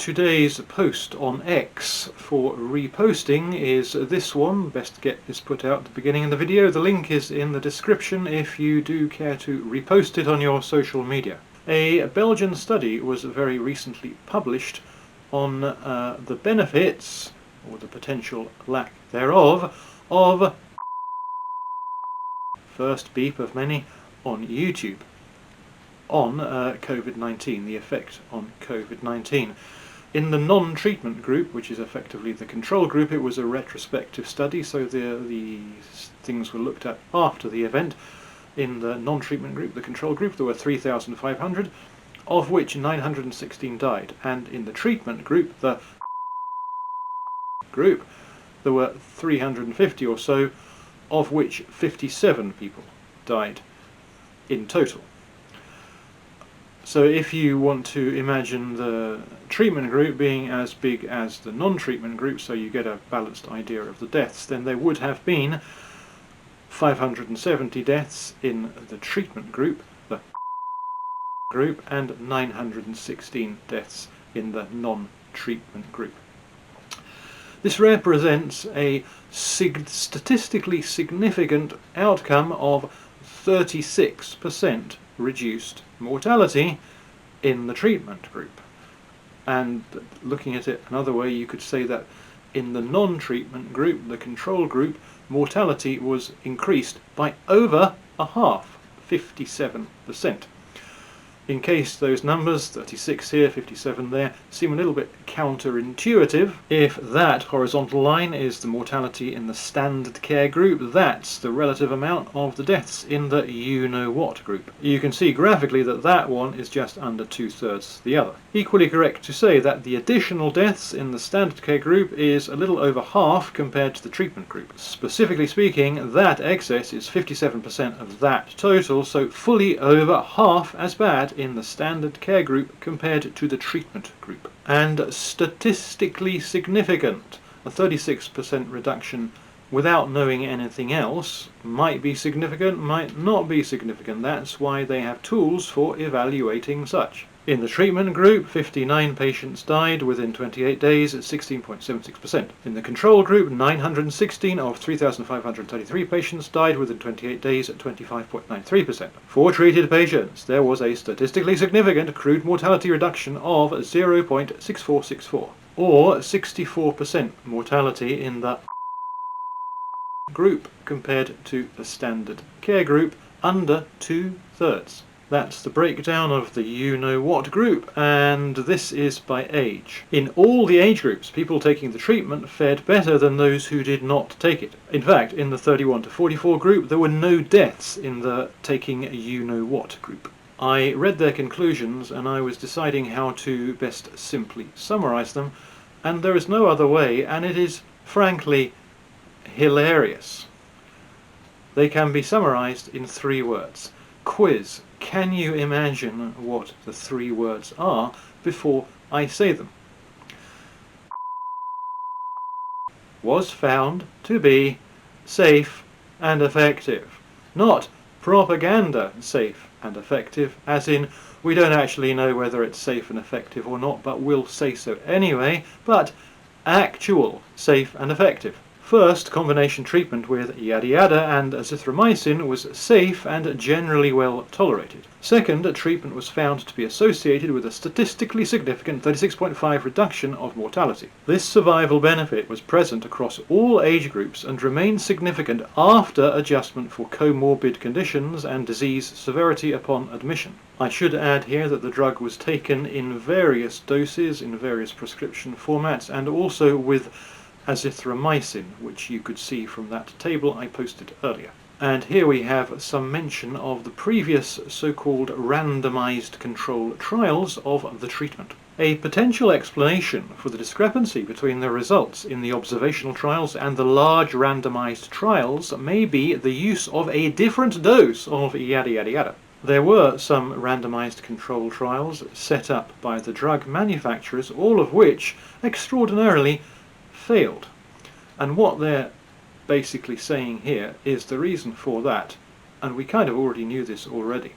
today's post on X for reposting is this one. Best to get this put out at the beginning of the video. The link is in the description if you do care to repost it on your social media. A Belgian study was very recently published on the benefits, or the potential lack thereof, of first beep of many on YouTube on COVID-19, the effect on COVID-19. In the non-treatment group, which is effectively the control group, it was a retrospective study, so the things were looked at after the event. In the non-treatment group, the control group, there were 3,500, of which 916 died, and in the treatment group, the group, there were 350 or so, of which 57 people died in total. So if you want to imagine the treatment group being as big as the non-treatment group, so you get a balanced idea of the deaths, then there would have been 570 deaths in the treatment group, the group, and 916 deaths in the non-treatment group. This represents a statistically significant outcome of 36% reduced mortality in the treatment group. And looking at it another way, you could say that in the non-treatment group, the control group, mortality was increased by over a half, 57%. In case those numbers, 36 here, 57 there, seem a little bit counterintuitive, if that horizontal line is the mortality in the standard care group, that's the relative amount of the deaths in the you-know-what group. You can see graphically that that one is just under 2/3 the other. Equally correct to say that the additional deaths in the standard care group is a little over half compared to the treatment group. Specifically speaking, that excess is 57% of that total, so fully over half as bad in the standard care group compared to the treatment group. And statistically significant, a 36% reduction without knowing anything else might be significant, might not be significant. That's why they have tools for evaluating such. In the treatment group, 59 patients died within 28 days at 16.76%. In the control group, 916 of 3,533 patients died within 28 days at 25.93%. For treated patients, there was a statistically significant crude mortality reduction of 0.6464, or 64% mortality in the group compared to the standard care group, under 2/3. That's the breakdown of the you-know-what group, and this is by age. In all the age groups, people taking the treatment fared better than those who did not take it. In fact, in the 31 to 44 group, there were no deaths in the taking you-know-what group. I read their conclusions, and I was deciding how to best simply summarize them, and there is no other way, and it is, frankly, hilarious. They can be summarized in 3 words. Quiz. Can you imagine what the 3 words are before I say them? Was found to be safe and effective. Not propaganda safe and effective, as in we don't actually know whether it's safe and effective or not, but we'll say so anyway, but actual safe and effective. First, combination treatment with yada yada and azithromycin was safe and generally well tolerated. Second, treatment was found to be associated with a statistically significant 36.5% reduction of mortality. This survival benefit was present across all age groups and remained significant after adjustment for comorbid conditions and disease severity upon admission. I should add here that the drug was taken in various doses, in various prescription formats, and also with azithromycin, which you could see from that table I posted earlier. And here we have some mention of the previous so-called randomized control trials of the treatment. A potential explanation for the discrepancy between the results in the observational trials and the large randomized trials may be the use of a different dose of yada yada yada. There were some randomized control trials set up by the drug manufacturers, all of which extraordinarily failed. And what they're basically saying here is the reason for that, and we kind of already knew this already,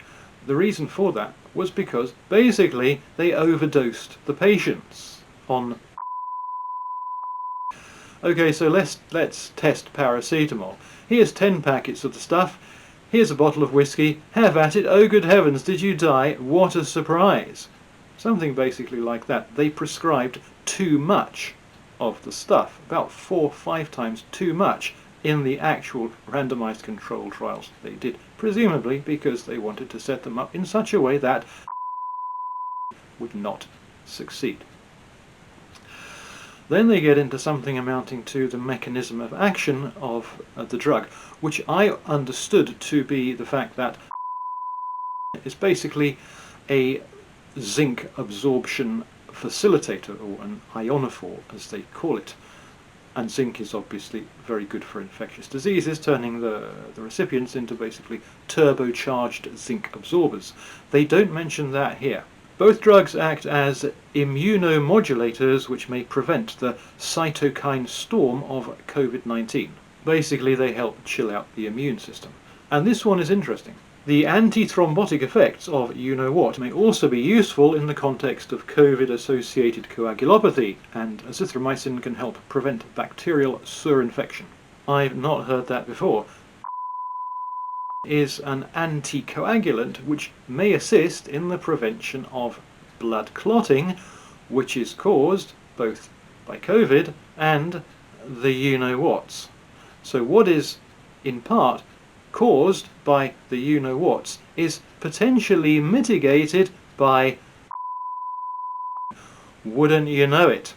the reason for that was because basically they overdosed the patients. on. Okay, so let's test paracetamol. Here's 10 packets of the stuff. Here's a bottle of whiskey. Have at it. Oh good heavens, did you die? What a surprise. Something basically like that. They prescribed too much of the stuff, about 4 or 5 times too much in the actual randomized control trials they did, presumably because they wanted to set them up in such a way that would not succeed. Then they get into something amounting to the mechanism of action of the drug, which I understood to be the fact that is basically a zinc absorption facilitator, or an ionophore as they call it. And zinc is obviously very good for infectious diseases, turning the recipients into basically turbocharged zinc absorbers. They don't mention that here. Both drugs act as immunomodulators which may prevent the cytokine storm of COVID-19. Basically they help chill out the immune system. And this one is interesting. The antithrombotic effects of you-know-what may also be useful in the context of COVID-associated coagulopathy, and azithromycin can help prevent bacterial surinfection. I've not heard that before. Is an anticoagulant which may assist in the prevention of blood clotting, which is caused both by COVID and the you-know-whats. So what is in part caused by the you-know-whats is potentially mitigated by, wouldn't you know it.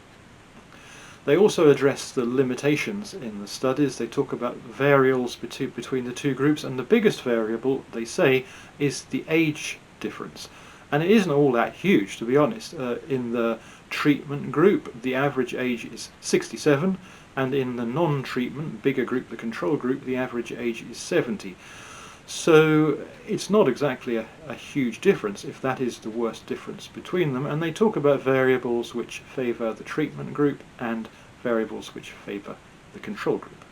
They also address the limitations in the studies. They talk about variables between the two groups, and the biggest variable, they say, is the age difference. And it isn't all that huge, to be honest. In the treatment group, the average age is 67, and in the non-treatment, bigger group, the control group, the average age is 70. So it's not exactly a huge difference, if that is the worst difference between them. And they talk about variables which favour the treatment group and variables which favour the control group.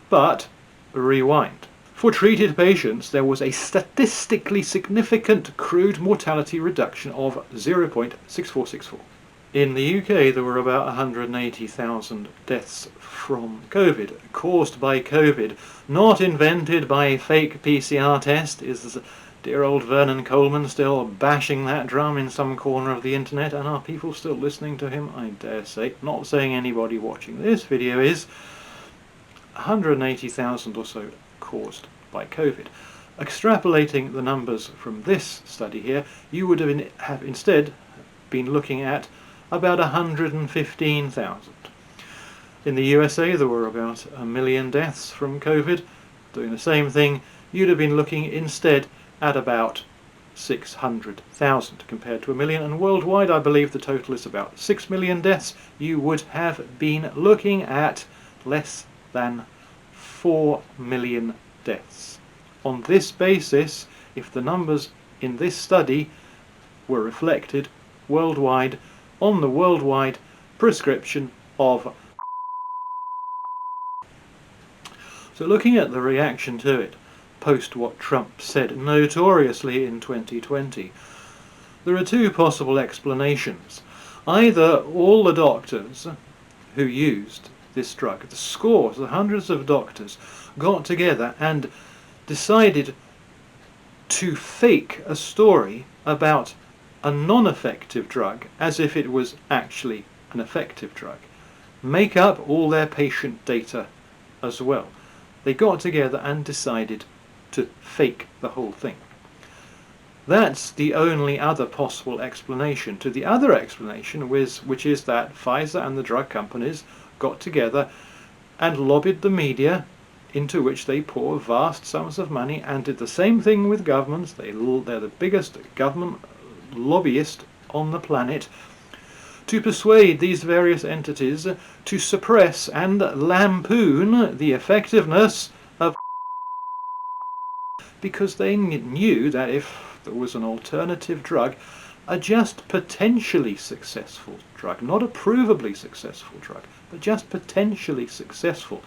But, rewind. For treated patients, there was a statistically significant crude mortality reduction of 0.6464. In the UK, there were about 180,000 deaths from COVID, caused by COVID, not invented by a fake PCR test. Is dear old Vernon Coleman still bashing that drum in some corner of the internet, and are people still listening to him? I dare say. Not saying anybody watching this video is. 180,000 or so caused by COVID. Extrapolating the numbers from this study here, you would have instead been looking at about 115,000. In the USA there were about 1 million deaths from COVID. Doing the same thing, you'd have been looking instead at about 600,000 compared to 1 million, and worldwide I believe the total is about 6 million deaths. You would have been looking at less than 4 million deaths. On this basis, if the numbers in this study were reflected worldwide on the worldwide prescription of. So looking at the reaction to it, post what Trump said notoriously in 2020, there are two possible explanations. Either all the doctors who used this drug, the scores, the hundreds of doctors, got together and decided to fake a story about a non-effective drug as if it was actually an effective drug. Make up all their patient data as well. They got together and decided to fake the whole thing. That's the only other possible explanation to the other explanation, which is that Pfizer and the drug companies got together and lobbied the media, into which they pour vast sums of money, and did the same thing with governments. They're the biggest government lobbyist on the planet, to persuade these various entities to suppress and lampoon the effectiveness of, because they knew that if there was an alternative drug, a just potentially successful drug, not a provably successful drug, but just potentially successful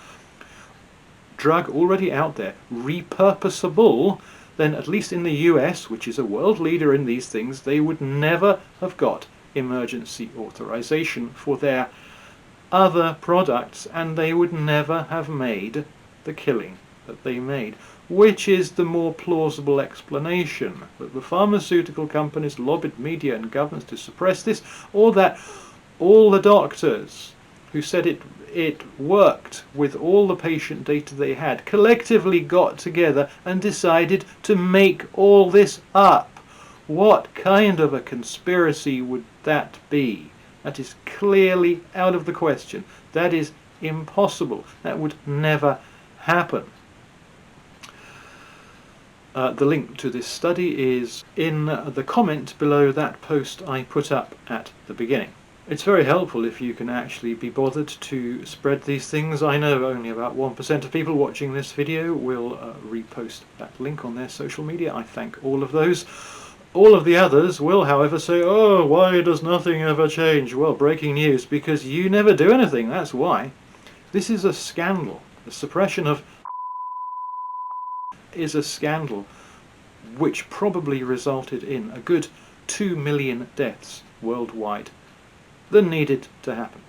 drug already out there, repurposable, then at least in the US, which is a world leader in these things, they would never have got emergency authorization for their other products, and they would never have made the killing that they made. Which is the more plausible explanation? That the pharmaceutical companies lobbied media and governments to suppress this, or that all the doctors who said it worked with all the patient data they had collectively got together and decided to make all this up? What kind of a conspiracy would that be? That is clearly out of the question. That is impossible. That would never happen. The link to this study is in the comment below that post I put up at the beginning. It's very helpful if you can actually be bothered to spread these things. I know only about 1% of people watching this video will repost that link on their social media. I thank all of those. All of the others will, however, say, oh, why does nothing ever change? Well, breaking news, because you never do anything, that's why. This is a scandal. The suppression of is a scandal which probably resulted in a good 2 million deaths worldwide that needed to happen.